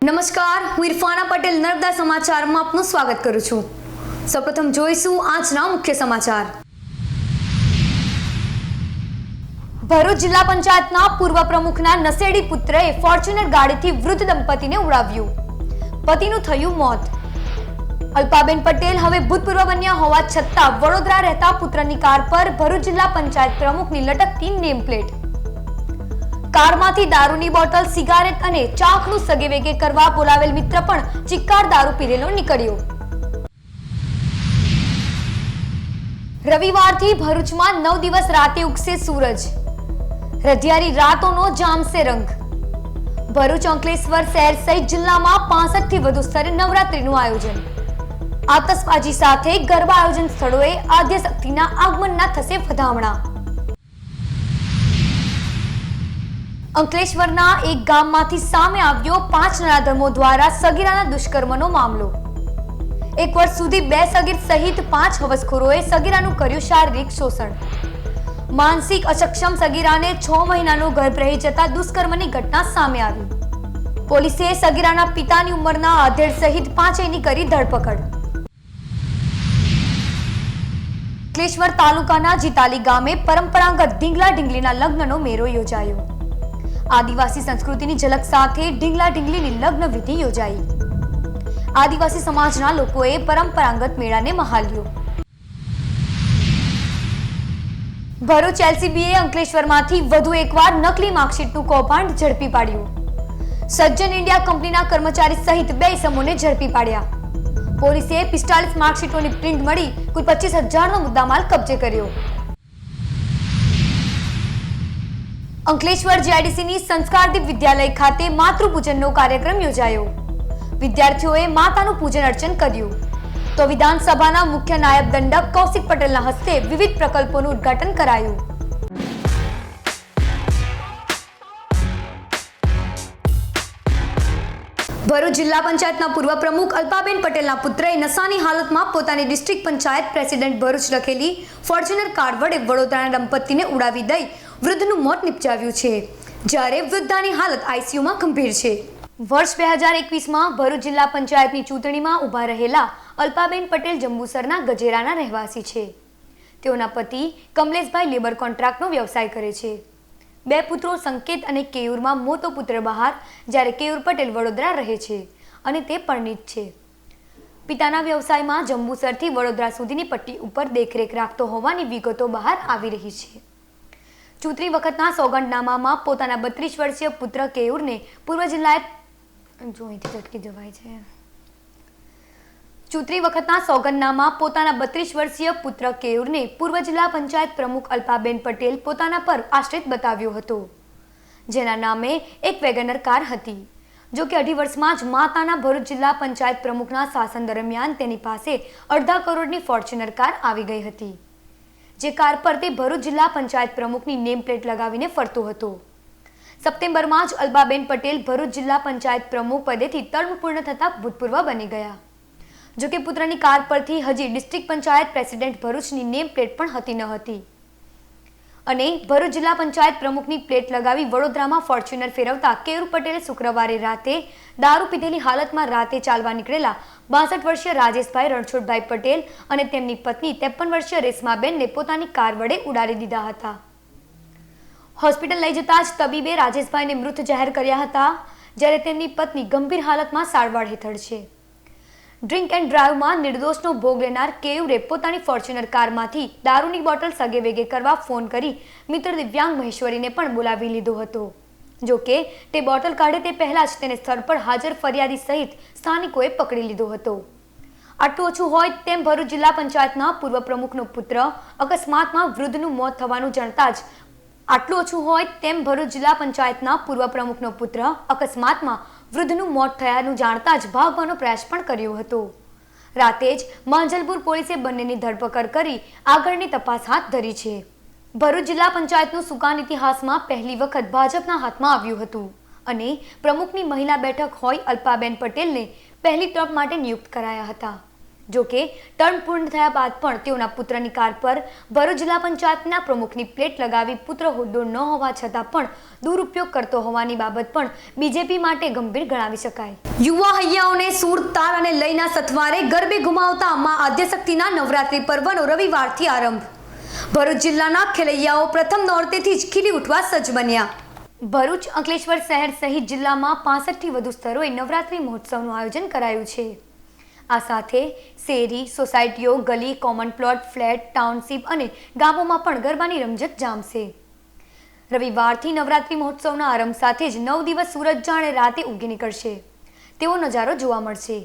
નમસ્કાર, હું ઇરફાના પટેલ નર્મદા સમાચારમાં આપનું સ્વાગત કરું છું। સૌપ્રથમ જોઈશું આજના મુખ્ય સમાચાર। ભરૂચ જિલ્લા પંચાયતના પૂર્વ પ્રમુખના નશેડી પુત્રએ ફોર્ચ્યુનર ગાડીથી વૃદ્ધ દંપતીને ઉડાવ્યું, પતિનું થયું મોત। અલ્પાબેન પટેલ હવે ભૂતપૂર્વ બન્યા હોવા છતાં વડોદરા રહેતા પુત્રની કાર પર ભરૂચ જિલ્લા પંચાયત પ્રમુખની લટકતી નેમ પ્લેટ। કારમાંથી દારૂની બોટલ, સિગારેટ અને ચાકનું સગેવેગે કરવા બોલાવેલ મિત્ર પણ ચિક્કાર દારૂ પીરેલો નીકળ્યો। રવિવારથી ભરૂચમાં 9 દિવસ રાતે ઉગશે સૂરજ, રઢિયારી રાતોનો જામશે રંગ। ભરૂચ અંકલેશ્વર શહેર સહિત જિલ્લામાં 65 થી વધુ સ્તરે નવરાત્રીનું આયોજન। આતશબાજી સાથે ગરબા આયોજન સ્થળોએ આદ્ય શક્તિના આગમનના થશે વધામણા। અંકલેશ્વરના એક ગામમાંથી સામે આવ્યો 5 નરાધમો દ્વારા સગીરાના દુષ્કર્મનો મામલો। 1 વર્ષ સુધી 2 સગીર સહિત 5 હવસખોરોએ સગીરાનું કર્યું શારીરિક શોષણ। માનસિક અસક્ષમ સગીરાને 6 મહિનાનો ગર્ભ રહી જતા દુષ્કર્મની ઘટના સામે આવી। પોલીસે સગીરાના પિતાની ઉંમરના આધેડ સહિત 5ની કરી ધરપકડ। અંકલેશ્વર તાલુકાના જીતાલી ગામે પરંપરાગત ઢીંગલા ઢીંગલીના લગ્નનો મેળો યોજાયો। આદિવાસી સંસ્કૃતિની ઝલક સાથે ઢીંગલા ઢીંગલીની લગ્ન વિધિ યોજાઈ। આદિવાસી સમાજના લોકોએ પરંપરાગત મેળાને મહાલ્યો। ભરૂચ એલસીબીએ અંકલેશ્વરમાંથી વધુ એકવાર નકલી માર્કશીટનું કૌભાંડ ઝડપી પાડ્યું। સજ્જન ઇન્ડિયા કંપનીના કર્મચારી સહિત 2 ઇસમોને ઝડપી પાડ્યા। પોલીસે 45 માર્કશીટોની પ્રિન્ટ મળી કુલ 25,000નો મુદ્દામાલ કબજે કર્યો। અંકલેશ્વર જીઆઈડીસીની સંસ્કારદીપ વિદ્યાલય ખાતે માતૃપૂજનનો કાર્યક્રમ યોજાયો। વિદ્યાર્થીઓએ માતાનું પૂજન અર્ચન કર્યું તો વિધાનસભાના મુખ્ય નાયબ દંડક કૌશિક પટેલના હસ્તે વિવિધ પ્રકલ્પોનું ઉદ્ઘાટન કરાયું। ભરૂચ જિલ્લા પંચાયતના પૂર્વ પ્રમુખ અલ્પાબેન પટેલના પુત્રએ નશાની હાલતમાં પોતાની ડિસ્ટ્રિક્ટ પંચાયત પ્રેસિડેન્ટ ભરૂચ લખેલી ફોર્ચ્યુનર કાર વડે વડોદરાના દંપતીને ઉડાવી દઈ વૃદ્ધનું મોત નિપજાવ્યું છે, જ્યારે વૃદ્ધાની હાલત આઈસીયુમાં ગંભીર છે। વર્ષ 2021માં ભરૂચ જિલ્લા પંચાયતની ચૂંટણીમાં ઊભા રહેલા અલ્પાબેન પટેલ જંબુસરના ગજેરાના રહેવાસી છે। તેઓના પતિ કમલેશભાઈ લેબર કોન્ટ્રાક્ટનો વ્યવસાય કરે છે। 2 પુત્રો સંકેત અને કેયુરમાં મોટો પુત્ર બહાર, જ્યારે કેયુર પટેલ વડોદરા રહે છે અને તે પરણિત છે। પિતાના વ્યવસાયમાં જંબુસરથી વડોદરા સુધીની પટ્ટી ઉપર દેખરેખ રાખતો હોવાની વિગતો બહાર આવી રહી છે। ચૂંટણી વખતના સોગંદનામામાં પોતાના 32 વર્ષીય પુત્ર કેયુરને પૂર્વ જિલ્લા ચૂંટણી વખતના સોગંદનામા પોતાના 32 વર્ષીય પુત્ર કેયુરને પૂર્વ જિલ્લા પંચાયત પ્રમુખ અલ્પાબેન પટેલ પોતાના પર આશ્રિત બતાવ્યો હતો, જેના નામે એક વેગનર કાર હતી। જો કે 2.5 વર્ષમાં જ માતાના ભરૂચ જિલ્લા પંચાયત પ્રમુખના શાસન દરમિયાન તેની પાસે 2.5 કરોડની ફોર્ચ્યુનર કાર આવી ગઈ હતી, જે કાર પર તે ભરૂચ જિલ્લા પંચાયત પ્રમુખની નેમ પ્લેટ લગાવીને ફરતો હતો। સપ્ટેમ્બરમાં જ અલ્પાબેન પટેલ ભરૂચ જિલ્લા પંચાયત પ્રમુખ પદેથી ટર્મ પૂર્ણ થતા ભૂતપૂર્વ બની ગયા। જો કે પુત્રની કાર પરથી હજી ડિસ્ટ્રિક્ટ પંચાયત પ્રેસિડેન્ટ ભરૂચની નેમ પ્લેટ પણ હતી ન હતી અને ભરૂચ જિલ્લા પંચાયત પ્રમુખની પ્લેટ લગાવી વડોદરામાં ફોર્ચ્યુનર ફેરવતા કેયુર પટેલે શુક્રવારે રાતે દારૂ પીધેલી હાલતમાં રાતે ચાલવા નીકળેલા 62 વર્ષીય રાજેશભાઈ રણછોડભાઈ પટેલ અને તેમની પત્ની 53 વર્ષીય રેશમાબેનને પોતાની કાર વડે ઉડાડી દીધા હતા। હોસ્પિટલ લઈ જતા જ તબીબે રાજેશભાઈને મૃત જાહેર કર્યા હતા, જ્યારે તેમની પત્ની ગંભીર હાલતમાં સારવાર હેઠળ છે। ડ્રિંક એન્ડ ડ્રાઈવમાં નિર્દોષનો ભોગ લેનાર કેયુરે પોતાની ફોર્ચ્યુનર કારમાંથી દારૂની બોટલ સગેવેગે કરવા ફોન કરી મિત્ર દિવ્યાંગ મહેશ્વરીને પણ બોલાવી લીધો હતો। જો કે તે બોટલ કાઢે તે પહેલા જ તેને સ્થળ પર હાજર ફરિયાદી સહિત સ્થાનિકોએ પકડી લીધો હતો। આટલું ઓછું હોય તેમ ભરૂચ જિલ્લા પંચાયતના પૂર્વ પ્રમુખનો પુત્ર અકસ્માતમાં વૃદ્ધનું મોત થવાનું જાણતા જ આટલું ઓછું હોય તેમ ભરૂચ જિલ્લા પંચાયતના પૂર્વ પ્રમુખનો પુત્ર અકસ્માતમાં વૃદ્ધનું મોત થયાનું જાણતા જ ભાગવાનો પ્રયાસ પણ કર્યો હતો। રાતે જ માંજલપુર પોલીસે બંનેની ધરપકડ કરી આગળની તપાસ હાથ ધરી છે। ભરૂચ જિલ્લા પંચાયતનું સુકાન ઇતિહાસમાં પહેલી વખત ભાજપના હાથમાં આવ્યું હતું અને પ્રમુખની મહિલા બેઠક હોય અલ્પાબેન પટેલને પહેલી ટર્મ માટે નિયુક્ત કરાયા હતા। જો કે ટર્મ પૂર્ણ થયા બાદ પણ તેઓના પુત્રની કાર પર ભરૂચ જિલ્લા પંચાયતના પ્રમુખની પ્લેટ લગાવી પુત્ર હોદ્દો ન હોવા છતાં પણ દુરુપયોગ કરતો હોવાની બાબત પણ બીજેપી માટે ગંભીર ગણાવી શકાય. યુવા હૈયાઓને સૂર, તાલ અને લયના સથવારે ગરબે ઘુમાવતા મા આદ્યશક્તિના નવરાત્રી પર્વનો રવિવારથી આરંભ. ભરૂચ જિલ્લાના ખેલૈયાઓ પ્રથમ નોરતેથી જ ખીલી ઉઠવા સજ્જ બન્યા. ભરૂચ, અંકલેશ્વર શહેર સહિત જિલ્લામાં 65થી વધુ સ્થળોએ નવરાત્રી મહોત્સવનું આયોજન કરાયું છે. આ સાથે શેરી, સોસાયટીઓ, ગલી, કોમન પ્લોટ, ફ્લેટ, ટાઉનશીપ અને ગામોમાં પણ ગરબાની રમઝટ જામશે. રવિવારથી નવરાત્રી મહોત્સવના આરંભ સાથે જ 9 દિવસ સૂરજ જાણે રાતે ઉગી નીકળશે તેવો નજારો જોવા મળશે.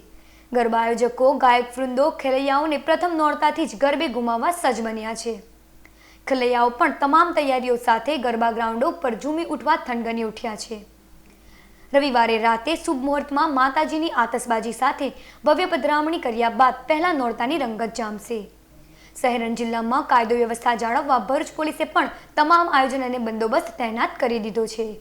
ગરબા આયોજકો, ગાયક વૃંદો ખેલૈયાઓને પ્રથમ નોરતાથી જ ગરબે ઘુમાવવા સજ્જ બન્યા છે. ખેલૈયાઓ પણ તમામ તૈયારીઓ સાથે ગરબા ગ્રાઉન્ડો પર ઝૂમી ઉઠવા થનગની ઉઠ્યા છે. રવિવારે રાતે શુભ મુહૂર્તમાં માતાજીની આતશબાજી સાથે ભવ્ય પધરામણી કર્યા બાદ પહેલા નોરતાની રંગત જામશે. શહેર અને જિલ્લામાં કાયદો વ્યવસ્થા જાળવવા ભરૂચ પોલીસે પણ તમામ આયોજન અને બંદોબસ્ત તૈનાત કરી દીધો છે.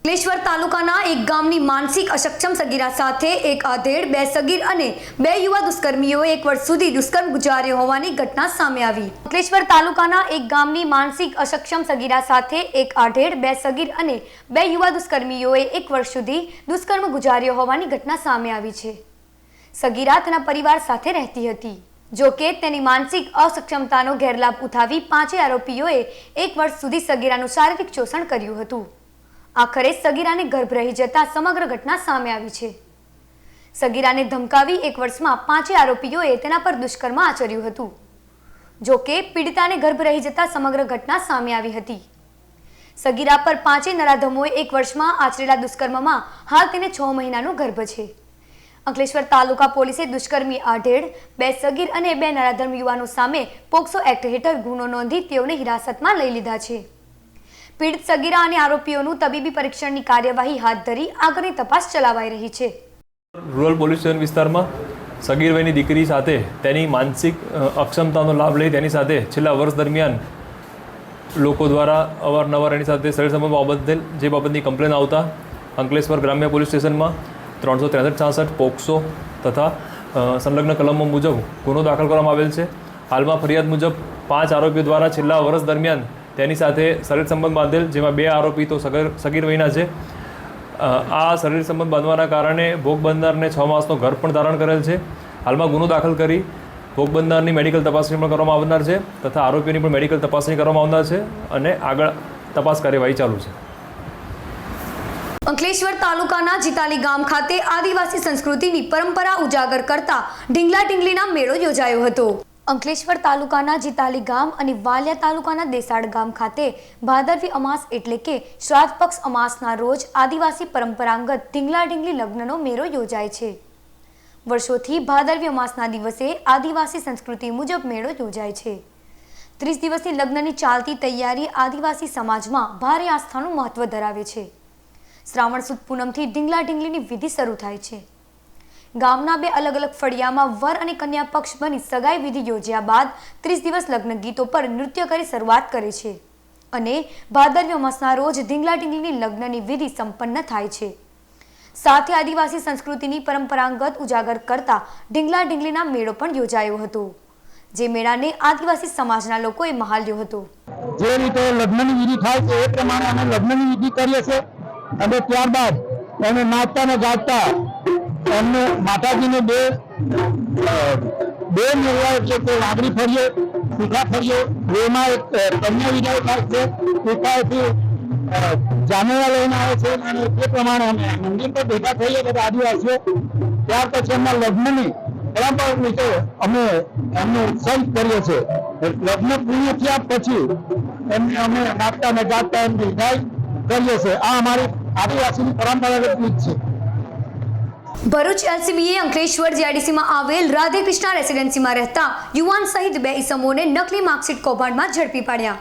અંકલેશ્વર તાલુકાના એક ગામની માનસિક અસક્ષમ સગીરા સાથે એક આધેડ, 2 સગીર અને 2 યુવા દુષ્કર્મીઓએ 1 વર્ષ સુધી દુષ્કર્મ ગુજાર્યો હોવાની ઘટના સામે આવી. અંકલેશ્વર તાલુકાના એક ગામની માનસિક અસક્ષમ સગીરા સાથે એક આધેડ, 2 સગીર અને 2 યુવા દુષ્કર્મીઓએ 1 વર્ષ સુધી દુષ્કર્મ ગુજાર્યો હોવાની ઘટના સામે આવી છે. સગીરા તેના પરિવાર સાથે રહેતી હતી. જો કે તેની માનસિક અસક્ષમતાનો ગેરલાભ ઉઠાવી 5 આરોપીઓએ 1 વર્ષ સુધી સગીરાનું શારીરિક શોષણ કર્યું હતું. આખરે સગીરાને ગર્ભ રહી જતા સમગ્ર ઘટના સામે આવી છે. સગીરાને ધમકાવી 1 વર્ષમાં 5 આરોપીઓએ તેના પર દુષ્કર્મ આચર્યું હતું. જો કે પીડિતાને ગર્ભ રહી જતા સમગ્ર ઘટના સામે આવી હતી. સગીરા પર 5 નરાધમોએ 1 વર્ષમાં આચરેલા દુષ્કર્મમાં હાલ તેને 6 મહિનાનો ગર્ભ છે. અંકલેશ્વર તાલુકા પોલીસે દુષ્કર્મી આધેડ, 2 સગીર અને 2 નરાધમ યુવાનો સામે પોક્સો એક્ટ હેઠળ ગુનો નોંધી તેઓને હિરાસતમાં લઈ લીધા છે. પીડિત સગીરા અને આરોપીઓનું તબીબી પરીક્ષણની કાર્યવાહી હાથ ધરી આગળની તપાસ ચલાવાઈ રહી છે. રૂરલ પોલીસ સ્ટેશન વિસ્તારમાં સગીર વયની દીકરી સાથે તેની માનસિક અક્ષમતાનો લાભ લઈ તેની સાથે છેલ્લા વર્ષ દરમિયાન લોકો દ્વારા અવારનવાર એની સાથે શરીર સંબંધ બાબતે જે બાબતની કમ્પ્લેન આવતા અંકલેશ્વર ગ્રામ્ય પોલીસ સ્ટેશનમાં 363-66 પોક્સો તથા સંલગ્ન કલમો મુજબ ગુનો દાખલ કરવામાં આવેલ છે. હાલમાં ફરિયાદ મુજબ 5 આરોપીઓ દ્વારા છેલ્લા વર્ષ દરમિયાન તેની સાથે શરીર સંબંધ બાંધેલ, જેમાં 2 આરોપી તો સગીર વયના છે. આ શરીર સંબંધ બાંધવાના કારણે ભોગ બનનારને 6 માસનો ગર્ભ પણ ધારણ કરેલ છે. હાલમાં ગુનો દાખલ કરી ભોગ બનનારની મેડિકલ તપાસણી પણ કરવામાં આવનાર છે તથા આરોપીઓની પણ મેડિકલ તપાસણી કરવામાં આવનાર છે અને આગળ તપાસ કાર્યવાહી ચાલુ છે. અંકલેશ્વર તાલુકાના જીતાલી ગામ ખાતે આદિવાસી સંસ્કૃતિની પરંપરા ઉજાગર કરતા ઢીંગલા ઢીંગલીના મેળો યોજાયો હતો. અંકલેશ્વર તાલુકાના જીતાલી ગામ અને વાલિયા તાલુકાના દેસાડ ગામ ખાતે ભાદરવી અમાસ એટલે કે શ્રાદ્ધ પક્ષ અમાસના રોજ આદિવાસી પરંપરાગત ઢીંગલા ઢીંગલી લગ્નનો મેળો યોજાય છે. વર્ષોથી ભાદરવી અમાસના દિવસે આદિવાસી સંસ્કૃતિ મુજબ મેળો યોજાય છે. 30 દિવસની લગ્નની ચાલતી તૈયારી આદિવાસી સમાજમાં ભારે આસ્થાનું મહત્વ ધરાવે છે. શ્રાવણ સુદ પૂનમથી ઢીંગલા ઢીંગલીની વિધિ શરૂ થાય છે. ગામના 2 અલગ અલગ ફળિયામાં વર અને કન્યા પક્ષ બની સગાઈ વિધિ યોજ્યા બાદ 30 દિવસ લગ્ન ગીતો પર નૃત્ય કરી શરૂઆત કરે છે અને ભાદરવી અમાસના રોજ ઢીંગલા ઢીંગલીની લગ્નની વિધિ સંપન્ન થાય છે. સાથે આદિવાસી સંસ્કૃતિની પરંપરાગત ઉજાગર કરતા ઢીંગલા ઢીંગલીના મેળો પણ યોજાયો હતો, જે મેળાને આદિવાસી સમાજના લોકોએ મહાલ્યો હતો. જે રીતે લગ્નની વિધિ થાય છે એ પ્રમાણે અમે લગ્નની વિધિ કરીએ છીએ અને ત્યારબાદ અમે નાચતા ને ગાતા એમને માતાજીને બે મેળવા એટલે કે વાઘરી ફરીએ, પીઠા ફરીએ, બેમાં એક કન્યા વિદાય થાય છે. પીઠાએથી જામેવા લઈને આવે છે અને તે પ્રમાણે અમે મંદિર પર ભેગા થઈએ બધા આદિવાસીઓ. ત્યાર પછી એમના લગ્નની પરંપરાગત રીતે અમે એમનો ઉત્સવ કરીએ છીએ. લગ્ન પૂર્ણ થયા પછી એમને અમે નાચતા ને ગાતા એમની વિદાય કરીએ છીએ. આ અમારી આદિવાસીની પરંપરાગત રીત છે. ભરૂચ એલસીબીએ અંકલેશ્વર જીઆઈડીસીમાં આવેલ રાધે કૃષ્ણા રેસિડેન્સીમાં રહેતા યુવાન સહિત 2 ઇસમોને નકલી માર્કશીટ કૌભાંડમાં ઝડપી પાડ્યા.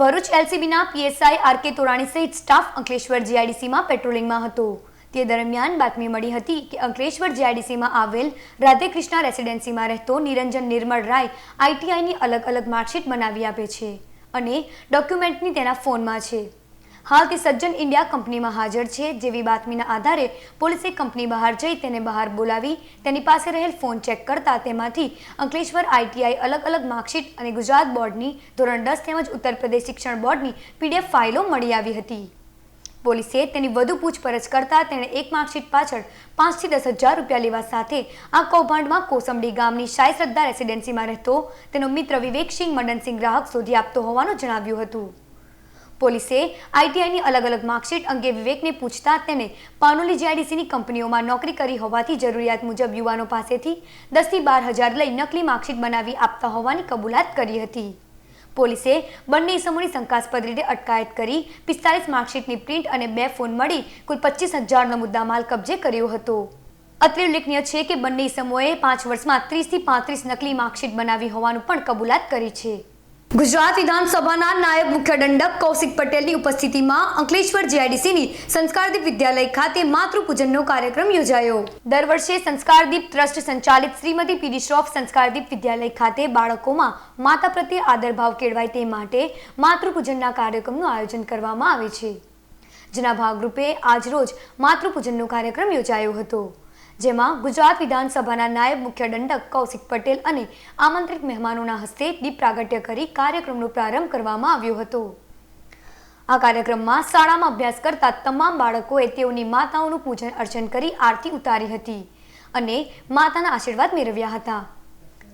ભરૂચ એલસીબીના પીએસઆઈ આરકે તોરાણી સહિત સ્ટાફ અંકલેશ્વર જીઆઈડીસીમાં પેટ્રોલિંગમાં હતો. તે દરમિયાન બાતમી મળી હતી કે અંકલેશ્વર જીઆઈડીસીમાં આવેલ રાધે કૃષ્ણા રેસિડેન્સીમાં રહેતો નિરંજન નિર્મળ રાય આઈટીઆઈની અલગ અલગ માર્કશીટ બનાવી આપે છે અને ડોક્યુમેન્ટની તેના ફોનમાં છે. હાલ તે સજ્જન ઇન્ડિયા કંપનીમાં હાજર છે, જેવી બાતમીના આધારે પોલીસે કંપની બહાર જઈ તેને બહાર બોલાવી તેની પાસે રહેલ ફોન ચેક કરતા તેમાંથી અંકલેશ્વર ITI અલગ માર્કશીટ અને ગુજરાત બોર્ડની ધોરણ 10 તેમજ ઉત્તર પ્રદેશ શિક્ષણ બોર્ડની PDF ફાઇલો મળી આવી હતી. પોલીસે તેની વધુ પૂછપરછ કરતા તેણે એક માર્કશીટ પાછળ 5 થી 10 હજાર રૂપિયા લેવા સાથે આ કૌભાંડમાં કોસંબડી ગામની શાહી શ્રદ્ધા રેસિડેન્સીમાં રહેતો તેનો મિત્ર વિવેકસિંહ મદનસિંહ ગ્રાહક શોધી આપતો હોવાનું જણાવ્યું હતું. પોલીસે ITIની અલગ માર્કશીટ અંગે વિવેકને પૂછતા તેને પાનોલી GIDCની કંપનીઓમાં નોકરી કરી હોવાથી જરૂરિયાત મુજબ યુવાનો પાસેથી 10 થી 12 હજાર લઈ નકલી માર્કશીટ બનાવી આપતા હોવાની કબૂલાત કરી હતી. પોલીસે બંને ઇસમોની શંકાસ્પદ રીતે અટકાયત કરી 45 માર્કશીટની પ્રિન્ટ અને 2 ફોન મળી કુલ 25,000નો મુદ્દામાલ કબજે કર્યો હતો. અત્રે ઉલ્લેખનીય છે કે બંને ઇસમોએ 5 વર્ષમાં 30 થી 35 નકલી માર્કશીટ બનાવી હોવાનું પણ કબૂલાત કરી છે. ગુજરાત વિધાનસભાના નાયબ મુખ્ય દંડક કૌશિક પટેલની ઉપસ્થિતિમાં અંકલેશ્વર GIDCની સંસ્કારદીપ વિદ્યાલય ખાતે માતૃપૂજનનો કાર્યક્રમ યોજાયો. દર વર્ષે સંસ્કારદીપ ટ્રસ્ટ સંચાલિત શ્રીમતી PD શ્રોફ સંસ્કારદીપ વિદ્યાલય ખાતે બાળકોમાં માતા પ્રત્યે આદરભાવ કેળવાય તે માટે માતૃપૂજનના કાર્યક્રમનું આયોજન કરવામાં આવે છે, જેના ભાગરૂપે આજરોજ માતૃપૂજનનો કાર્યક્રમ યોજાયો હતો, જેમાં ગુજરાત વિધાનસભાના નાયબ મુખ્ય દંડક કૌશિક પટેલ અને આમંત્રિત મહેમાનોના હસ્તે દીપ પ્રાગટ્ય કરી કાર્યક્રમનો પ્રારંભ કરવામાં આવ્યો હતો. આ કાર્યક્રમમાં શાળામાં અભ્યાસ કરતા તમામ બાળકોએ તેઓની માતાઓનું પૂજન અર્ચન કરી આરતી ઉતારી હતી અને માતાના આશીર્વાદ મેળવ્યા હતા.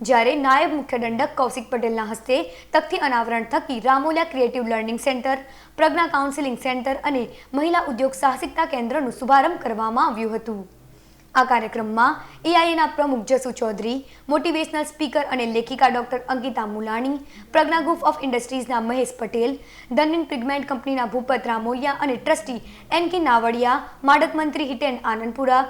જ્યારે નાયબ મુખ્ય દંડક કૌશિક પટેલના હસ્તે તકથી અનાવરણ થકી રામોલિયા ક્રિએટિવ લર્નિંગ સેન્ટર, પ્રજ્ઞા કાઉન્સિલિંગ સેન્ટર અને મહિલા ઉદ્યોગ સાહસિકતા કેન્દ્રનું શુભારંભ કરવામાં આવ્યું હતું. આ કાર્યક્રમમાં AIAના પ્રમુખ જસુ ચૌધરી, મોટિવેશનલ સ્પીકર અને લેખિકા doctor Ankita Mulani, Pragya group of ઇન્ડસ્ટ્રીઝના મહેશ પટેલ, ધનિન પિગમેન્ટ કંપનીના ભૂપત રામોલિયા અને ટ્રસ્ટી NK નાવડિયા, માડક મંત્રી હિતેન આનંદપુરા,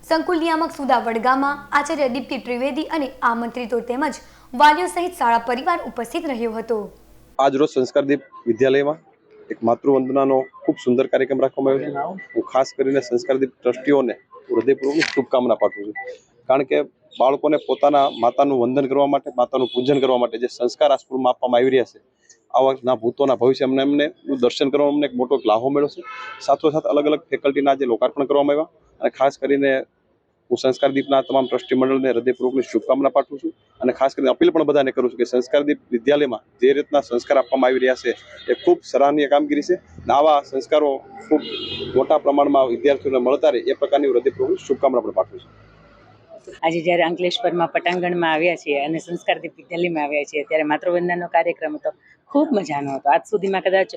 સંકુલ નિયામક સુધા વડગામા, આચાર્ય દીપ્તિ ત્રિવેદી અને આમંત્રિતો તેમજ વાલીઓ સહિત શાળા પરિવાર ઉપસ્થિત રહ્યો હતો. આજરોજ સંસ્કારદીપ વિદ્યાલયમાં એક માતૃવંદનાનો ખૂબ સુંદર કાર્યક્રમ રાખવામાં આવ્યો છે. હું ખાસ કરીને સંસ્કારદીપ ટ્રસ્ટીઓને હૃદયપૂર્વકની શુભકામના પાઠવું છું, કારણ કે બાળકોને પોતાના માતાનું વંદન કરવા માટે, માતાનું પૂજન કરવા માટે જે સંસ્કાર આ સ્કૂલમાં આપવામાં આવી રહ્યા છે, આવા ભૂતોના ભવિષ્ય એમને દર્શન કરવામાં અમને એક મોટો લાભો મળ્યો છે. સાથોસાથ અલગ ફેકલ્ટીના જે લોકાર્પણ કરવામાં આવ્યા અને ખાસ કરીને હું સંસ્કારદીપના તમામ ટ્રસ્ટી મંડળને હૃદયપૂર્વકની શુભકામના પાઠવું છું અને ખાસ કરીને અપીલ પણ બધાને કરું છું કે સંસ્કારદીપ વિદ્યાલયમાં જે રીતના સંસ્કાર આપવામાં આવી રહ્યા છે એ ખૂબ સરાહનીય કામગીરી છે અને આવા સંસ્કારો ખૂબ મોટા પ્રમાણમાં વિદ્યાર્થીઓને મળતા રહે એ પ્રકારની હૃદયપૂર્વક શુભકામના પણ પાઠવું છું. આજે જ્યારે અંકલેશ્વરમાં પટાંગણમાં આવ્યા છીએ અને સંસ્કારદીપ વિદ્યાલયમાં આવ્યા છીએ ત્યારે માતૃવંદનાનો કાર્યક્રમ હતો, ખૂબ મજાનો હતો. આજ સુધીમાં કદાચ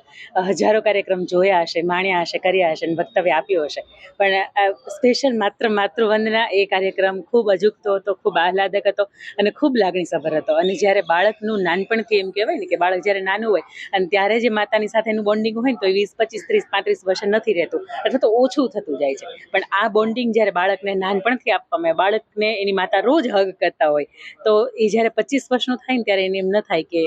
હજારો કાર્યક્રમ જોયા હશે, માણ્યા હશે, કર્યા હશે અને વક્તવ્ય આપ્યું હશે, પણ સ્પેશિયલ માતૃવંદના એ કાર્યક્રમ ખૂબ અજુકતો હતો, ખૂબ આહલાદક હતો અને ખૂબ લાગણીસભર હતો. અને જ્યારે બાળકનું નાનપણથી એમ કહેવાય ને કે બાળક જ્યારે નાનું હોય અને ત્યારે જે માતાની સાથેનું બોન્ડિંગ હોય ને તો 20, 25, 30, 35 વર્ષે નથી રહેતું અથવા તો ઓછું થતું જાય છે, પણ આ બોન્ડિંગ જ્યારે બાળકને નાનપણથી આપવામાં આવે, બાળકને એની માતા રોજ હગ કરતા હોય તો એ જ્યારે 25 વર્ષનું થાય ને ત્યારે એને એમ ન થાય કે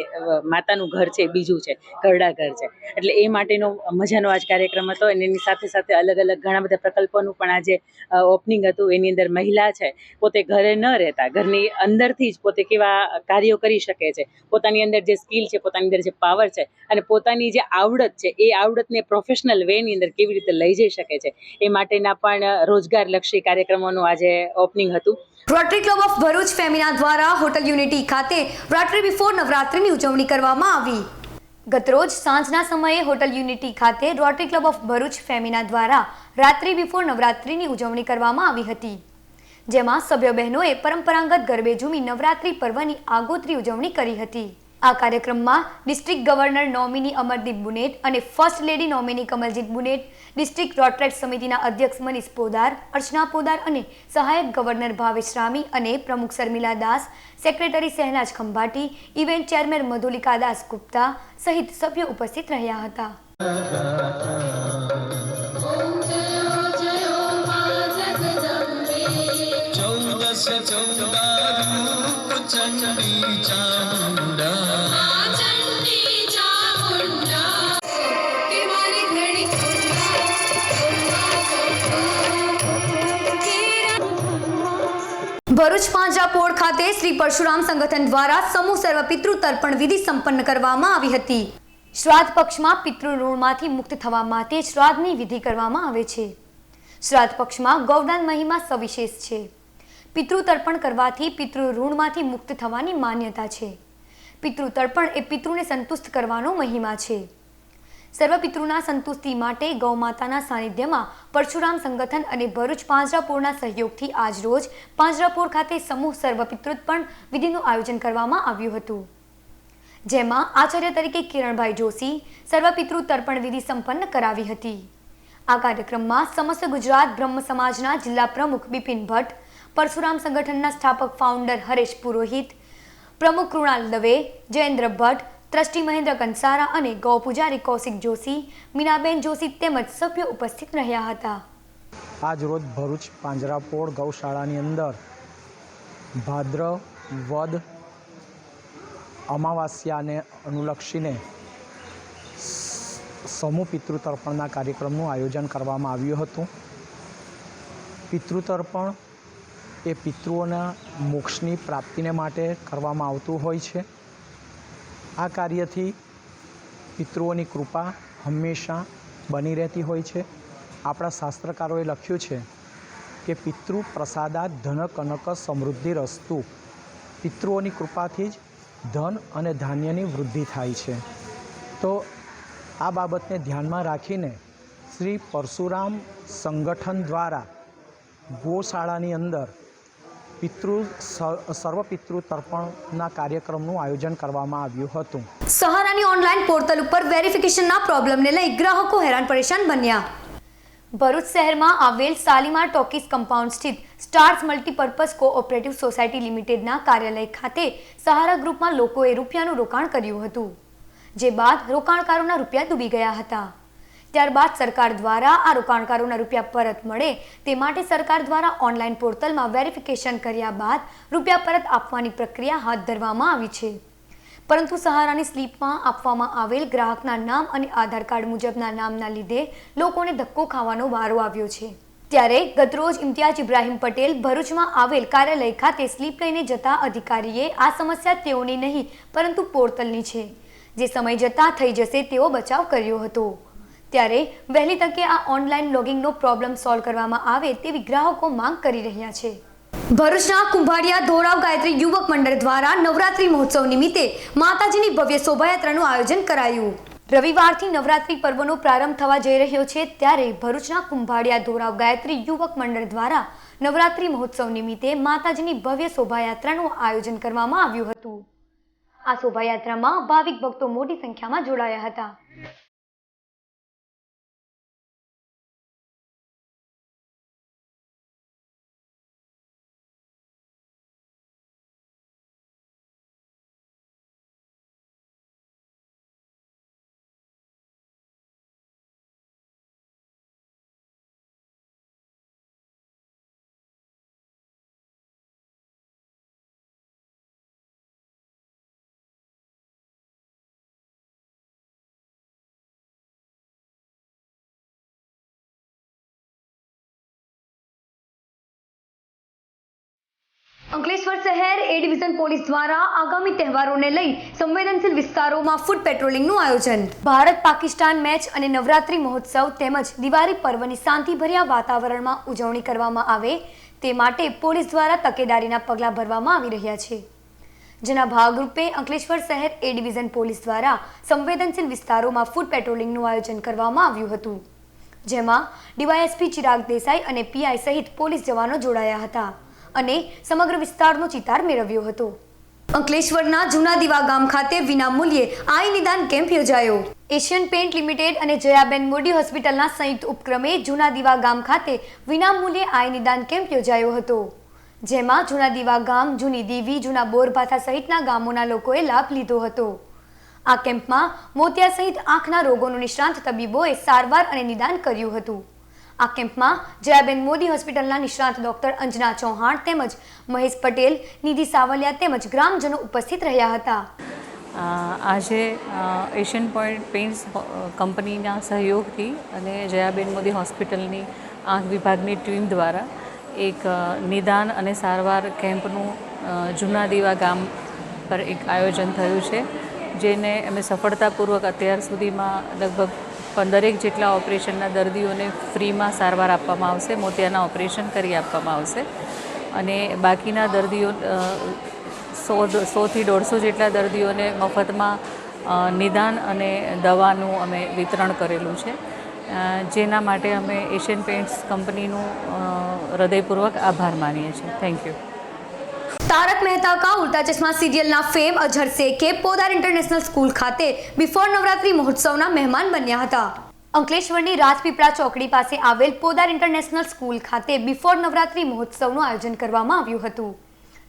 માતાનું ઘર છે બીજું છે, ઘરડા ઘર છે. એટલે એ માટેનો મજાનો આજ કાર્યક્રમ હતો અને એની સાથે અલગ ઘણા બધા પ્રકલ્પોનું પણ આજે ઓપનિંગ હતું. એની અંદર મહિલા છે પોતે ઘરે ન રહેતા ઘરની અંદરથી જ પોતે કેવા કાર્યો કરી શકે છે, પોતાની અંદર જે સ્કિલ છે, પોતાની અંદર જે પાવર છે અને પોતાની જે આવડત છે એ આવડતને પ્રોફેશનલ વેની અંદર કેવી રીતે લઈ જઈ શકે છે એ માટેના પણ રોજગારલક્ષી કાર્યક્રમોનું આજે ઓપનિંગ હતું. Rotary club of Bharuch Femina દ્વારા હોટલ યુનિટી ખાતે રાત્રિ બિફોર નવરાત્રિની ઉજવણી કરવામાં આવી. ગતરોજ સાંજના સમયે હોટલ યુનિટી ખાતે rotary club of Bharuch Femina દ્વારા રાત્રિ બિફોર નવરાત્રિની ઉજવણી કરવામાં આવી હતી, જેમાં સભ્ય બહેનોએ પરંપરાગત ગરબે ઝૂમી નવરાત્રિ પર્વની આગોતરી ઉજવણી કરી હતી. આ કાર્યક્રમમાં ડિસ્ટ્રિક્ટ ગવર્નર નોમિની અમરદીપ બુનેટ અને ફર્સ્ટ લેડી નોમિની કમલજીત બુનેટ, ડિસ્ટ્રિક્ટ રોટરેક્ટ સમિતિના અધ્યક્ષ મનીષ પોદાર, અર્ચના પોદાર અને સહાયક ગવર્નર ભાવેશ રામી અને પ્રમુખ શર્મિલા દાસ, સેક્રેટરી શહેનાજ ખંભાટી, ઇવેન્ટ ચેરમેન મધુલિકા દાસ ગુપ્તા સહિત સભ્યો ઉપસ્થિત રહ્યા હતા. ભરૂચ પાંજરાપોળ ખાતે શ્રી પરશુરામ સંગઠન દ્વારા સમૂહ સર્વ પિતૃ તર્પણ વિધિ સંપન્ન કરવામાં આવી હતી, શ્રાદ્ધ પક્ષમાં પિતૃ ઋણમાંથી મુક્ત થવા માટે શ્રાદ્ધની વિધિ કરવામાં આવે છે. શ્રાદ્ધ પક્ષમાં ગૌદાન મહિમા સવિશેષ છે. પિતૃ તર્પણ કરવાથી પિતૃ ઋણમાંથી મુક્ત થવાની માન્યતા છે. પિતૃ તર્પણ એ પિતૃને સંતુષ્ટ કરવાનો મહિમા છે. સર્વ પિતૃના સંતુષ્ટિ માટે ગૌમાતાના સાનિધ્યમાં પરશુરામ સંગઠન અને ભરૂચ પાંજરાપોળના સહયોગથી આજરોજ પાંજરાપોળ ખાતે સમૂહ સર્વ પિતૃતર્પણ વિધિનું આયોજન કરવામાં આવ્યું હતું, જેમાં આચાર્ય તરીકે કિરણભાઈ જોશી સર્વ પિતૃ તર્પણ વિધિ સંપન્ન કરાવી હતી. આ કાર્યક્રમમાં સમસ્ત ગુજરાત બ્રહ્મ સમાજના જિલ્લા પ્રમુખ બિપિન ભટ્ટ, પરશુરામ સંગઠનના સ્થાપક ફાઉન્ડર હરેશ પુરોહિત, પ્રમુખ કૃણાલ દવે, જયેન્દ્ર ભટ્ટ, ટ્રસ્ટી મહેન્દ્ર કંસારા અને ગૌ પૂજારી કૌશિક જોશી, મીનાબેન જોશી તેમજ સભ્યો ઉપસ્થિત રહ્યા હતા. આજ રોજ ભરૂચ પાંજરાપોળ ગૌશાળાની અંદર ભાદ્રવદ અમાવાસ્યાને અનુલક્ષીને સમૂહ પિતૃતર્પણના કાર્યક્રમનું આયોજન કરવામાં આવ્યું હતું. પિતૃતર્પણ એ પિતૃઓના મોક્ષની પ્રાપ્તિને માટે કરવામાં આવતું હોય છે. આ કાર્યથી પિતૃઓની કૃપા હંમેશા બની રહેતી હોય છે. આપણા શાસ્ત્રકારોએ લખ્યું છે કે પિતૃ પ્રસાદાત ધન કનક સમૃદ્ધિ રસ્તુ. પિતૃઓની કૃપાથી જ ધન અને ધાન્યની વૃદ્ધિ થાય છે. તો આ બાબતને ધ્યાનમાં રાખીને શ્રી પરશુરામ સંગઠન દ્વારા ગોશાળાની અંદર સર્વ પિતૃ તર્પણના કાર્યક્રમનું આયોજન કરવામાં આવ્યું હતું. સહારાની ઓનલાઈન પોર્ટલ ઉપર વેરિફિકેશનના પ્રોબ્લેમને લઈ ગ્રાહકો હેરાન પરેશાન બન્યા. ભરૂચ શહેરમાં આવેલ શાલીમાર ટોકીઝ કમ્પાઉન્ડ સ્થિત સ્ટાર્સ મલ્ટીપર્પઝ કોઓપરેટિવ સોસાયટી લિમિટેડના કાર્યાલય ખાતે સહારા ગ્રુપમાં લોકોએ રૂપિયાનું રોકાણ કર્યું હતું, જે બાદ રોકાણકારોના રૂપિયા ડૂબી ગયા હતા. ત્યારબાદ સરકાર દ્વારા આ રોકાણકારોના રૂપિયા પરત મળે તે માટે સરકાર દ્વારા ઓનલાઈન પોર્ટલમાં વેરિફિકેશન કર્યા બાદ રૂપિયા પરત આપવાની પ્રક્રિયા હાથ ધરવામાં આવી છે. પરંતુ સહારાની સ્લીપમાં આપવામાં આવેલ ગ્રાહકના નામ અને આધાર કાર્ડ મુજબના નામના લીધે લોકોને ધક્કો ખાવાનો વારો આવ્યો છે. ત્યારે ગતરોજ ઇમ્તિયાઝ ઇબ્રાહીમ પટેલ ભરૂચમાં આવેલ કાર્યાલય ખાતે સ્લીપ લઈને જતા અધિકારીએ આ સમસ્યા તેઓની નહીં પરંતુ પોર્ટલની છે, જે સમય જતાં થઈ જશે તેવો બચાવ કર્યો હતો. ત્યારે વહેલી તકે આ ઓનલાઈન લોગિંગનો પ્રોબ્લેમ સોલ્વ કરવામાં આવે તેવી ગ્રાહકો માંગ કરી રહ્યા છે. ભરૂચના કુંભાડિયા ધોરાવ ગાયત્રી યુવક મંડળ દ્વારા નવરાત્રી મહોત્સવ નિમિત્તે માતાજીની ભવ્ય શોભાયાત્રાનું આયોજન કરાયું. રવિવારથી નવરાત્રી પર્વનો પ્રારંભ થવા જઈ રહ્યો છે, ત્યારે ભરૂચના કુંભાડિયા ધોરાવ ગાયત્રી યુવક મંડળ દ્વારા નવરાત્રી મહોત્સવ નિમિત્તે માતાજીની ભવ્ય શોભાયાત્રાનું આયોજન કરવામાં આવ્યું હતું. આ શોભાયાત્રામાં ભાવિક ભક્તો મોટી સંખ્યામાં જોડાયા હતા. અંકલેશ્વર શહેર એ ડિવિઝન પોલીસ દ્વારા આગામી તહેવારોને લઈ સંવેદનશીલ વિસ્તારોમાં ફૂટ પેટ્રોલિંગનું આયોજન. ભારત પાકિસ્તાન મેચ અને નવરાત્રી મહોત્સવ તેમજ દિવાળી પર્વની શાંતિભર્યા વાતાવરણમાં ઉજવણી કરવામાં આવે તે માટે પોલીસ દ્વારા તકેદારીના પગલાં ભરવામાં આવી રહ્યા છે, જેના ભાગરૂપે અંકલેશ્વર શહેર એ ડિવિઝન પોલીસ દ્વારા સંવેદનશીલ વિસ્તારોમાં ફૂટ પેટ્રોલિંગનું આયોજન કરવામાં આવ્યું હતું, જેમાં ડીવાયએસપી ચિરાગ દેસાઈ અને પીઆઈ સહિત પોલીસ જવાનો જોડાયા હતા અને સમગ્ર વિસ્તારનો ચિતાર મેળવ્યો હતો. અંકલેશ્વરના જૂના દીવા ગામ ખાતે વિનામૂલ્યે આઈ નિદાન કેમ્પ યોજાયો. એશિયન પેન્ટ લિમિટેડ અને જયાબેન મોદી હોસ્પિટલના સંયુક્ત ઉપક્રમે જૂના દીવા ગામ ખાતે વિનામૂલ્યે આઈ નિદાન કેમ્પ યોજાયો હતો, જેમાં જૂના દીવા ગામ, જૂની દીવી, જૂના બોરભાથા સહિતના ગામોના લોકોએ લાભ લીધો હતો. આ કેમ્પમાં મોતિયા સહિત આંખના રોગોનું નિષ્ણાંત તબીબોએ સારવાર અને નિદાન કર્યું હતું. આ કેમ્પમાં જયાબેન મોદી હોસ્પિટલના નિષ્ણાંત ડોક્ટર અંજના ચૌહાણ તેમજ મહેશ પટેલ, નિધિ સાવલિયા તેમજ ગ્રામજનો ઉપસ્થિત રહ્યા હતા. આજે એશિયન પેઇન્ટ્સ કંપનીના સહયોગથી અને જયાબેન મોદી હોસ્પિટલની આંખ વિભાગની ટીમ દ્વારા એક નિદાન અને સારવાર કેમ્પનું જૂના દીવા ગામ પર એક આયોજન થયું છે. જેને અમે સફળતાપૂર્વક અત્યાર સુધીમાં લગભગ 15 જેટલા ઓપરેશનના દર્દીઓને ફ્રીમાં સારવાર આપવામાં આવશે, મોતિયાના ઓપરેશન કરી આપવામાં આવશે અને બાકીના દર્દીઓ 100થી 150 જેટલા દર્દીઓને મફતમાં નિદાન અને દવાનું અમે વિતરણ કરેલું છે, જેના માટે અમે એશિયન પેઇન્ટ્સ કંપનીનું હૃદયપૂર્વક આભાર માનીએ છીએ. Thank you. तारक मेहता का उल्टा चश्मा सीरियलના ફેમ અઝહર શેખે પોદાર ઇન્ટરનેશનલ સ્કૂલ ખાતે બિફોર નવરાત્રી મહોત્સવના મહેમાન બન્યા હતા. અંકલેશ્વરની રાજપીપળા ચોકડી પાસે આવેલ પોદાર ઇન્ટરનેશનલ સ્કૂલ ખાતે બિફોર નવરાત્રી મહોત્સવનું આયોજન કરવામાં આવ્યું હતું,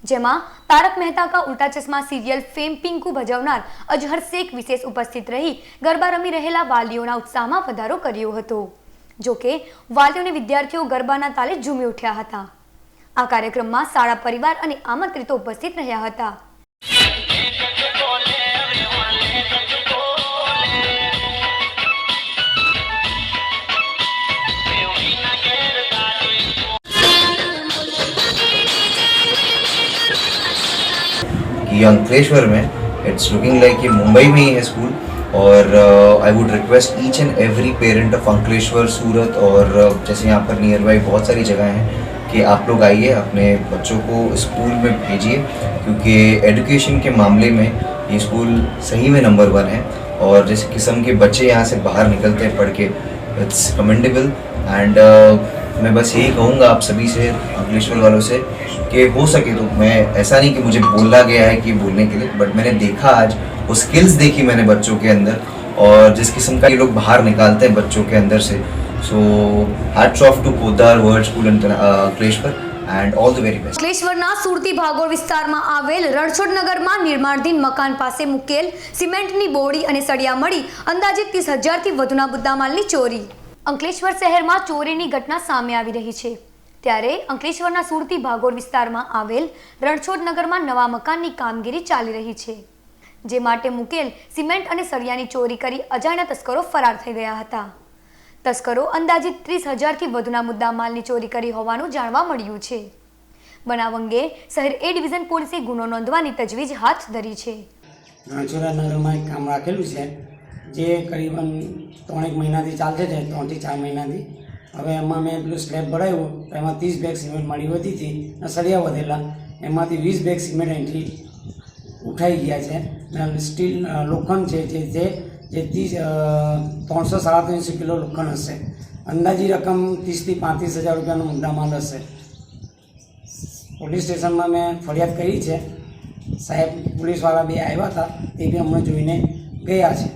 જેમાં તારક મહેતા કા ઉલ્ટા ચશ્મા સિરિયલ ફેમ પિંકુ ભજવનાર અઝહર શેખ વિશેષ ઉપસ્થિત રહી ગરબા રમી રહેલા વાલીઓના ઉત્સાહમાં વધારો કર્યો હતો. જોકે વાલીઓ અને વિદ્યાર્થીઓ ગરબાના તાલે ઝૂમી ઉઠ્યા હતા. આ કાર્યક્રમમાં શાળા પરિવાર અને આમંત્રિતો ઉપસ્થિત રહ્યા હતા. कि अंकलेश्वर में इट्स लुकिंग लाइक कि मुंबई में ही है स्कूल और I would request each and every parent of Ankleshwar, Surat और जैसे यहाँ पर नियर बाई बहुत सारी जगह हैं कि आप लोग आइए, अपने बच्चों को स्कूल में भेजिए क्योंकि एजुकेशन के मामले में ये स्कूल सही में नंबर 1 है और जिस किस्म के बच्चे यहाँ से बाहर निकलते हैं पढ़ के, इट्स कमेंडेबल एंड मैं बस यही कहूँगा आप सभी से, अंकलेश्वर वालों से, कि हो सके तो मैं ऐसा नहीं कि मुझे बोला गया है कि बोलने के लिए, बट मैंने देखा आज वो स्किल्स देखी मैंने बच्चों के अंदर और जिस किस्म का ये लोग बाहर निकालते हैं बच्चों के अंदर से. So hats off to Podar World School in Ankleshwar and all the very best. અંકલેશ્વરના સુરતી ભાગોળ વિસ્તારમાં આવેલ રણછોડ નગરમાં નિર્માણાધીન મકાન પાસે મૂકેલ સિમેન્ટની બોડી અને સળિયા મળી અંદાજિત 30,000થી વધુના મુદ્દામાલની ચોરી. અંકલેશ્વર શહેરમાં ચોરીની ઘટના સામે આવી રહી છે, ત્યારે અંકલેશ્વરના સુરતી ભાગોળ વિસ્તારમાં આવેલ રણછોડ નગરમાં નવા મકાનની કામગીરી ચાલી રહી છે, જે માટે મૂકેલ સિમેન્ટ અને સળિયાની ચોરી કરી અજાણ્યા તસ્કરો ફરાર થઈ ગયા હતા. તસ્કરો અંદાજિત 30,000થી વધુના મુદ્દામાલની ચોરી કરી હોવાનું જાણવા મળ્યું છે. બનાવ અંગે શહેર એ ડિવિઝન પોલીસે ગુનો નોંધવાની તજવીજ હાથ ધરી છે. રણછોડા નગરમાં એક કામ રાખેલું છે જે કરીબન 3 મહિનાથી ચાલશે છે, 3 થી 4 મહિનાથી. હવે એમાં મેં પેલું સ્લેબ ભરાયું, એમાં 30 બેગ સિમેન્ટ મળી વધી હતી અને સળિયા વધેલા, એમાંથી 20 બેગ સિમેન્ટ અહીંથી ઉઠાઈ ગયા છે. સ્ટીલ લોખંડ છે જે 300-350 કિલો લોખંડ હશે. અંદાજી રકમ 30,000 થી 35,000 રૂપિયાનો મુદ્દામાલ હશે. પોલીસ સ્ટેશનમાં મેં ફરિયાદ કરી છે. સાહેબ પોલીસવાળા 2 આવ્યા હતા, તે બી હમણાં જોઈને ગયા છે.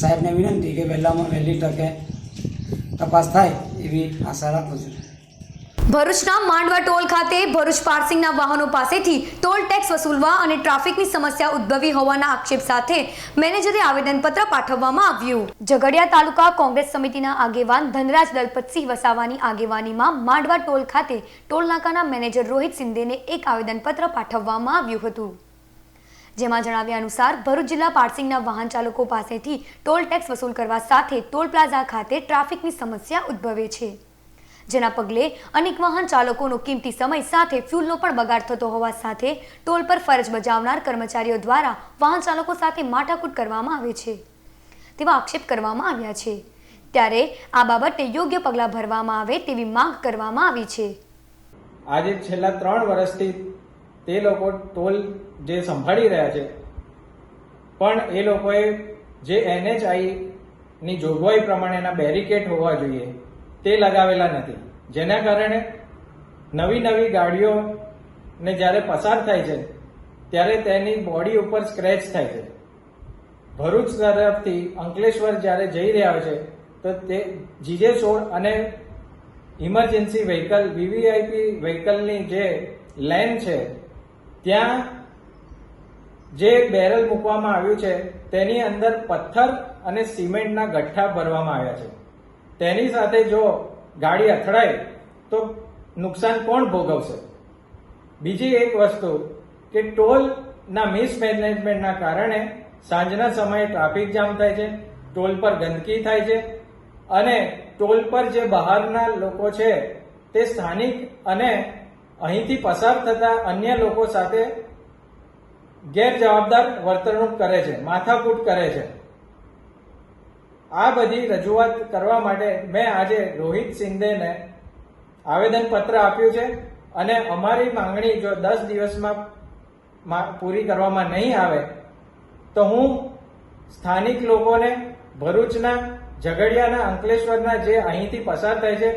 સાહેબને વિનંતી કે વહેલામાં વહેલી તકે તપાસ થાય એવી આશા રાખું છું. ભરૂચના માંડવા ટોલ ખાતે ભરૂચ પાર્સિંગના વાહનો પાસેથી ટોલ ટેક્સ વસૂલવા અને ટ્રાફિકની સમસ્યા ઉદ્ભવી હોવાના આક્ષેપ સાથે મેનેજરે આવેદનપત્ર પાઠવવામાં આવ્યું. ઝઘડિયા તાલુકા કોંગ્રેસ સમિતિના આગેવાન ધનરાજ દલપતસિંહ વસાવાની આગેવાનીમાં માંડવા ટોલ ખાતે ટોલ નાકાના મેનેજર રોહિત સિંધેને એક આવેદનપત્ર પાઠવવામાં આવ્યું હતું, જેમાં જણાવ્યા અનુસાર ભરૂચ જિલ્લા પાર્સિંગના વાહન ચાલકો પાસેથી ટોલ ટેક્સ વસૂલ કરવા સાથે ટોલ પ્લાઝા ખાતે ટ્રાફિકની સમસ્યા ઉદ્ભવે છે, જેના પગલે અનેક વાહન ચાલકોનો કિંમતી સમય સાથે ફ્યુલનો પણ બગાડ થતો હોવા સાથે ટોલ પર ફરજ બજાવનાર કર્મચારીઓ દ્વારા વાહન ચાલકો સાથે માથાકૂટ કરવામાં આવે છે તેવા આક્ષેપ કરવામાં આવ્યા છે. ત્યારે આ બાબતે યોગ્ય પગલાં ભરવામાં આવે તેવી માંગ કરવામાં આવી છે. આજે છેલ્લા 3 વર્ષથી તે લોકો ટોલ જે સંભાળી રહ્યા છે, પણ એ લોકોએ જે NHI ની જોગવાઈ પ્રમાણેના બેરિકેડ હોવા જોઈએ તે લગાવેલા નથી, જેના કારણે નવી ગાડીઓને જ્યારે પસાર થાય છે ત્યારે તેની બોડી ઉપર સ્ક્રેચ થાય છે. ભરૂચ તરફથી અંકલેશ્વર જ્યારે જઈ રહ્યા છે તો તે GJ16 અને ઇમરજન્સી વ્હીકલ VVIP વ્હીકલની જે લેન છે ત્યાં જે બેરલ મૂકવામાં આવ્યું છે તેની અંદર પથ્થર અને સિમેન્ટના ગઠ્ઠા ભરવામાં આવ્યા છે. તેની સાથે જો ગાડી અથડાય તો નુકસાન કોણ ભોગવશે? બીજી એક વસ્તુ કે ટોલના મિસમેનેજમેન્ટના કારણે સાંજના સમયે ટ્રાફિક જામ થાય છે, ટોલ પર ગંદકી થાય છે અને ટોલ પર જે બહારના લોકો છે તે સ્થાનિક અને અહીંથી પસાર થતા અન્ય લોકો સાથે ગેરજવાબદાર વર્તણૂક કરે છે, માથાકૂટ કરે છે. આ બધી રજૂઆત કરવા માટે મેં આજે રોહિત શિંદેને આવેદનપત્ર આપ્યું છે અને અમારી માંગણી જો 10 દિવસમાં પૂરી કરવામાં નહીં આવે તો હું સ્થાનિક લોકોને ભરૂચના, ઝઘડિયાના, અંકલેશ્વરના જે અહીંથી પસાર થાય છે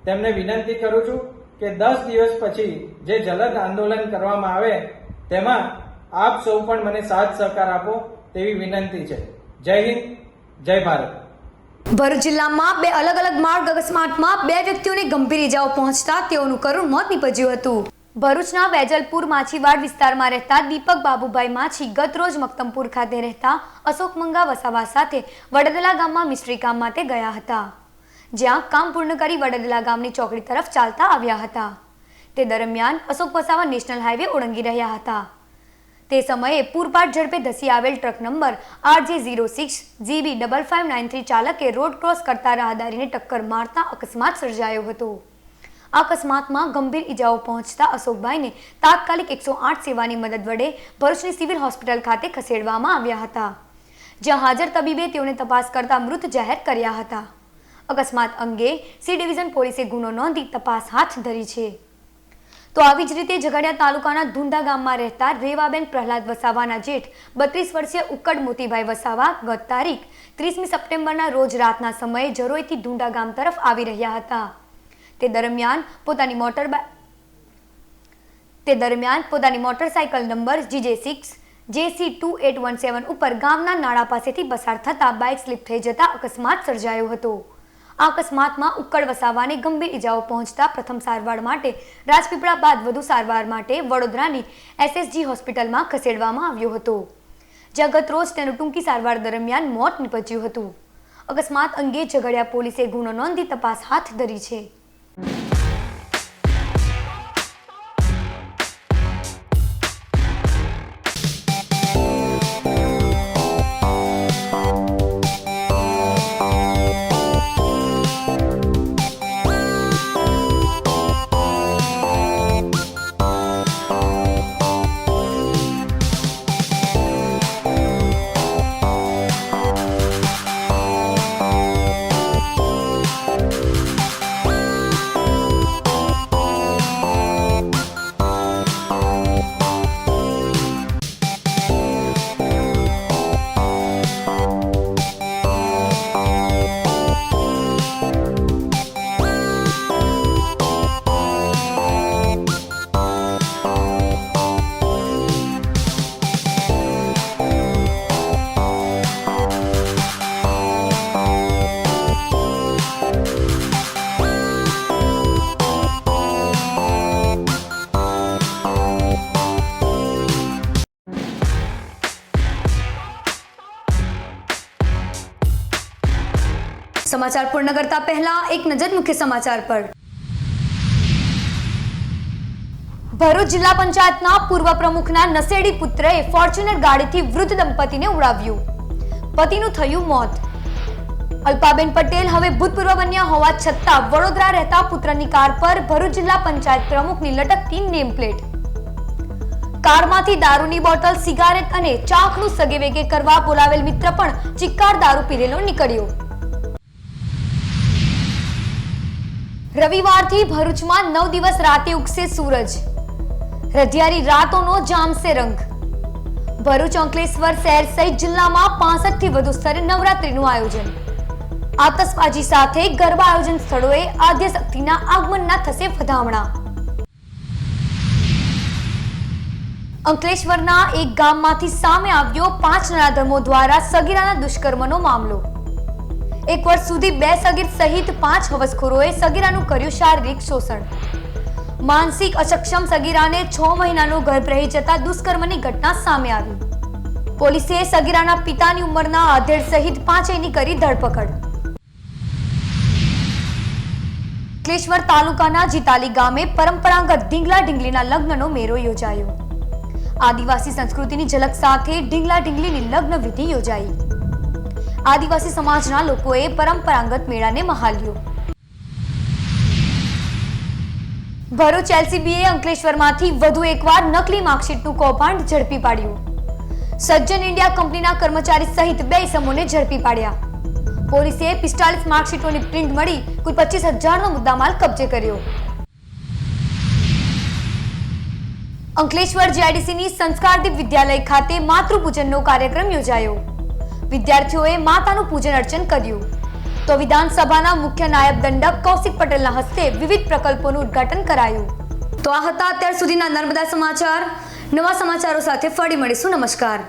તેમને વિનંતી કરું છું કે 10 દિવસ પછી જે જલદ આંદોલન કરવામાં આવે તેમાં આપ સૌ પણ મને સાથ સહકાર આપો તેવી વિનંતી છે. જય હિન્દ, જય ભારત. ભરૂચ જિલ્લામાં 2 અલગ અલગ માર્ગ અકસ્માતમાં 2 વ્યક્તિઓને ગંભીર ઇજાઓ પહોંચતા તેઓનું કરુણ મોત નીપજ્યું હતું. ભરૂચના વેજલપુર માછીવાડ વિસ્તારમાં રહેતા દીપક બાબુભાઈ માછી ગત રોજ મક્તમપુર ખાતે રહેતા અશોક મંગા વસાવા સાથે વડદલા ગામમાં મિસ્ત્રી કામ માટે ગયા હતા, જ્યાં કામ પૂર્ણ કરી વડદલા ગામની ચોકડી તરફ ચાલતા આવ્યા હતા. તે દરમિયાન અશોક વસાવા નેશનલ હાઈવે ઓળંગી રહ્યા હતા. તે સમયે પૂરપાટ ઝડપે ધસી આવેલ ટ્રક નંબર RJ06GB5593 ચાલકે રોડ ક્રોસ કરતા રાહદારીને ટક્કર મારતા અકસ્માત સર્જાયો હતો. અકસ્માતમાં ગંભીર ઇજાઓ પહોંચતા અશોકભાઈને તાત્કાલિક 108 સેવાની મદદ વડે ભરૂચની સિવિલ હોસ્પિટલ ખાતે ખસેડવામાં આવ્યા હતા, જ્યાં હાજર તબીબે તેઓને તપાસ કરતા મૃત જાહેર કર્યા હતા. અકસ્માત અંગે સી ડિવિઝન પોલીસે ગુનો નોંધી તપાસ હાથ ધરી છે. તો આવી જ રીતે ઝઘડિયા તાલુકાના ધુંધા ગામમાં રહેતા રેવાબેન પ્રહલાદ વસાવાના જેઠ 32 વર્ષીય ઉક્કડ મોતીભાઈ વસાવા ગત તારીખ 30મી સપ્ટેમ્બરના રોજ રાતના સમયે જરોઈથી ધુંધા ગામ તરફ આવી રહ્યા હતા. તે દરમિયાન પોતાની મોટરસાઇકલ નંબર GJ6 JC2817 ઉપર ગામના નાળા પાસેથી પસાર થતા બાઇક સ્લીપ થઈ જતા અકસ્માત સર્જાયો હતો. આ અકસ્માતમાં ઉક્કડ વસાવાને ગંભીર ઇજાઓ પહોંચતા પ્રથમ સારવાર માટે રાજપીપળા બાદ વધુ સારવાર માટે વડોદરાની SSG હોસ્પિટલમાં ખસેડવામાં આવ્યો હતો, જ્યાં ગત રોજ તેનું ટૂંકી સારવાર દરમિયાન મોત નીપજ્યું હતું. અકસ્માત અંગે ઝઘડિયા પોલીસે ગુનો નોંધી તપાસ હાથ ધરી છે. સમાચાર પૂર્ણ કરતા પહેલા એક નજર મુખ્ય સમાચાર પર. ભરૂચ જિલ્લા પંચાયતના પૂર્વ પ્રમુખના નશેડી પુત્રએ ફોર્ચ્યુનર ગાડીથી વૃદ્ધ દંપતીને ઉડાવ્યું, પતિનું થયું મોત. અલ્પાબેન પટેલ હવે ભૂતપૂર્વ બન્યા હોવા છતાં વડોદરા રહેતા પુત્રની કાર પર ભરૂચ જિલ્લા પંચાયત પ્રમુખની લટકતી નેમ પ્લેટ. કારમાંથી દારૂની બોટલ, સિગારેટ અને ચાકનું સગેવેગે કરવા બોલાવેલ મિત્ર પણ ચિક્કાર દારૂ પીરેલો નીકળ્યો. રવિવારથી ભરૂચમાં 9 દિવસ રાતે ઉગશે સૂરજ, રઢિયારી રાતોનો જામશે રંગ. ભરૂચ અંકલેશ્વર શહેર સહિત જિલ્લામાં 65 થી વધુ સ્થળે નવરાત્રીનું આયોજન. આતશબાજી સાથે ગરબા આયોજન સ્થળોએ આદ્ય શક્તિના આગમનના થશે વધામણા. અંકલેશ્વરના એક ગામમાંથી સામે આવ્યો 5 નરાધમો દ્વારા સગીરાના દુષ્કર્મનો મામલો. 1 વર્ષ સુધી 2 સગીર સહિત 5 હવસખોરોએ સગીરાનું કર્યું શારીરિક શોષણ. માનસિક અસક્ષમ સગીરાને 6 મહિનાનો ગર્ભ રહી જતા દુષ્કર્મની ઘટના સામે આવી. પોલીસે સગીરાના પિતાની ઉંમરના આધેડ સહિત 5ની કરી ધરપકડ. અંકલેશ્વર તાલુકાના જીતાલી ગામે પરંપરાગત ઢીંગલા ઢીંગલીના લગ્નનો મેળો યોજાયો. આદિવાસી સંસ્કૃતિની ઝલક સાથે ઢીંગલા ઢીંગલીની લગ્ન વિધિ યોજાઈ. આદિવાસી સમાજના લોકોએ પરંપરાગત મેળાને મહાલ્યો. ભરૂચ એલસીબીએ અંકલેશ્વરમાંથી વધુ એકવાર નકલી માર્કશીટનું કૌભાંડ ઝડપી પાડ્યું. સજ્જન ઇન્ડિયા કંપનીના કર્મચારી સહિત 2 ઇસમોને ઝડપી પાડ્યા. પોલીસે 45 માર્કશીટોની પ્રિન્ટ મળી કુલ 25,000નો મુદ્દામાલ કબજે કર્યો. અંકલેશ્વર જીઆઈડીસીની સંસ્કારદીપ વિદ્યાલય ખાતે માતૃપૂજનનો કાર્યક્રમ યોજાયો. વિદ્યાર્થીઓએ માતાનું પૂજન અર્ચન કર્યું. તો વિધાનસભાના મુખ્ય નાયબ દંડક કૌશિક પટેલના હસ્તે વિવિધ પ્રકલ્પોનું ઉદ્ઘાટન કરાયું. તો આ હતા અત્યાર સુધીના નર્મદા સમાચાર. નવા સમાચારો સાથે ફરી મળીશું. નમસ્કાર.